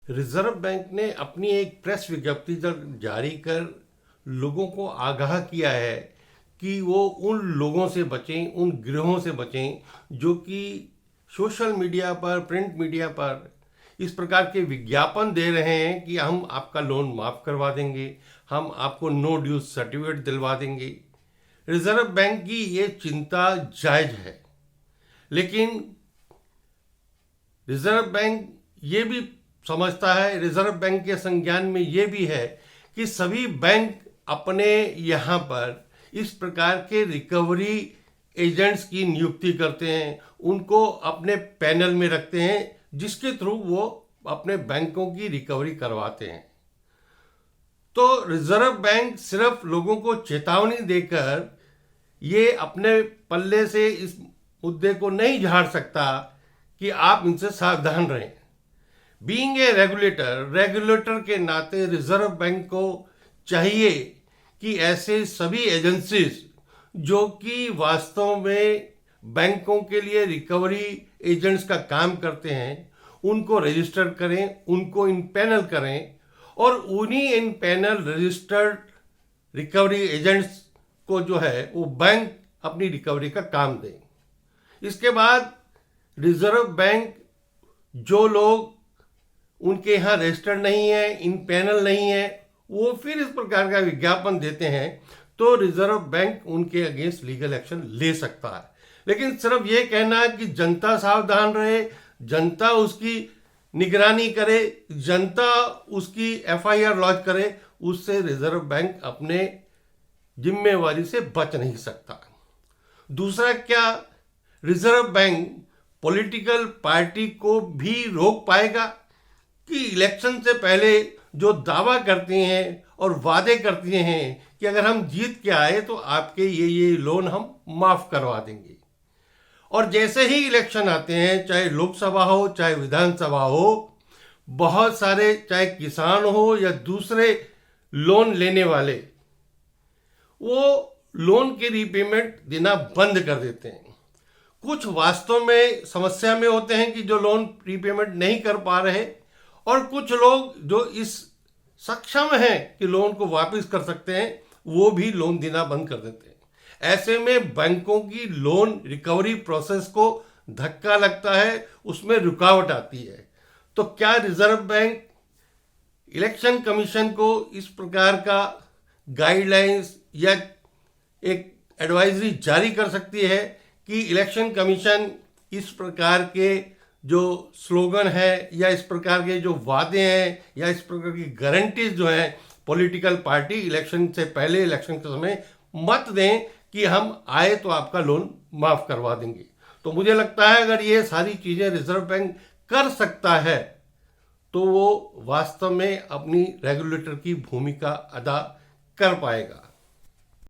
Reserve bank ने अपनी एक प्रेस विज्ञप्ति जारी कर लोगों को आगाह किया है कि वो उन लोगों से बचें, उन गिरोहों से बचें जो कि सोशल मीडिया पर, प्रिंट मीडिया पर इस प्रकार के विज्ञापन दे रहे हैं कि हम आपका लोन माफ़ करवा देंगे, हम आपको नो ड्यूज सर्टिफिकेट दिलवा देंगे। रिजर्व बैंक की ये चिंता जायज़ है, लेकिन रिजर्व बैंक ये भी समझता है, रिजर्व बैंक के संज्ञान में ये भी है कि सभी बैंक अपने यहाँ पर इस प्रकार के रिकवरी एजेंट्स की नियुक्ति करते हैं, उनको अपने पैनल में रखते हैं जिसके थ्रू वो अपने बैंकों की रिकवरी करवाते हैं। तो रिजर्व बैंक सिर्फ लोगों को चेतावनी देकर ये अपने पल्ले से इस मुद्दे को नहीं झाड़ सकता कि आप इनसे सावधान रहें। बीइंग ए रेगुलेटर के नाते रिजर्व बैंक को चाहिए कि ऐसे सभी एजेंसीज जो कि वास्तव में बैंकों के लिए रिकवरी एजेंट्स का काम करते हैं उनको रजिस्टर करें, उनको इन पैनल करें और उन्हीं इन पैनल रजिस्टर्ड रिकवरी एजेंट्स को जो है वो बैंक अपनी रिकवरी का काम दें। इसके बाद रिजर्व बैंक जो लोग उनके यहाँ रजिस्टर्ड नहीं है, इन पैनल नहीं है, वो फिर इस प्रकार का विज्ञापन देते हैं तो रिजर्व बैंक उनके अगेंस्ट लीगल एक्शन ले सकता है। लेकिन सिर्फ ये कहना है कि जनता सावधान रहे, जनता उसकी निगरानी करे, जनता उसकी एफआईआर लॉन्च करे, उससे रिजर्व बैंक अपने जिम्मेवारी से बच नहीं सकता। दूसरा क्या, रिजर्व बैंक पॉलिटिकल पार्टी को भी रोक पाएगा कि इलेक्शन से पहले जो दावा करती हैं और वादे करती हैं कि अगर हम जीत के आए तो आपके ये लोन हम माफ करवा देंगे, और जैसे ही इलेक्शन आते हैं, चाहे लोकसभा हो चाहे विधानसभा हो, बहुत सारे चाहे किसान हो या दूसरे लोन लेने वाले, वो लोन की रीपेमेंट देना बंद कर देते हैं। कुछ वास्तव में समस्या में होते हैं कि जो लोन रीपेमेंट नहीं कर पा रहे, और कुछ लोग जो इस सक्षम हैं कि लोन को वापस कर सकते हैं वो भी लोन देना बंद कर देते हैं। ऐसे में बैंकों की लोन रिकवरी प्रोसेस को धक्का लगता है, उसमें रुकावट आती है। तो क्या रिजर्व बैंक इलेक्शन कमीशन को इस प्रकार का गाइडलाइंस या एक एडवाइजरी जारी कर सकती है कि इलेक्शन कमीशन इस प्रकार के जो स्लोगन है या इस प्रकार के जो वादे हैं या इस प्रकार की गारंटीज जो हैं पॉलिटिकल पार्टी इलेक्शन से पहले, इलेक्शन के समय मत दें कि हम आए तो आपका लोन माफ करवा देंगे। तो मुझे लगता है अगर ये सारी चीज़ें रिजर्व बैंक कर सकता है तो वो वास्तव में अपनी रेगुलेटर की भूमिका अदा कर पाएगा।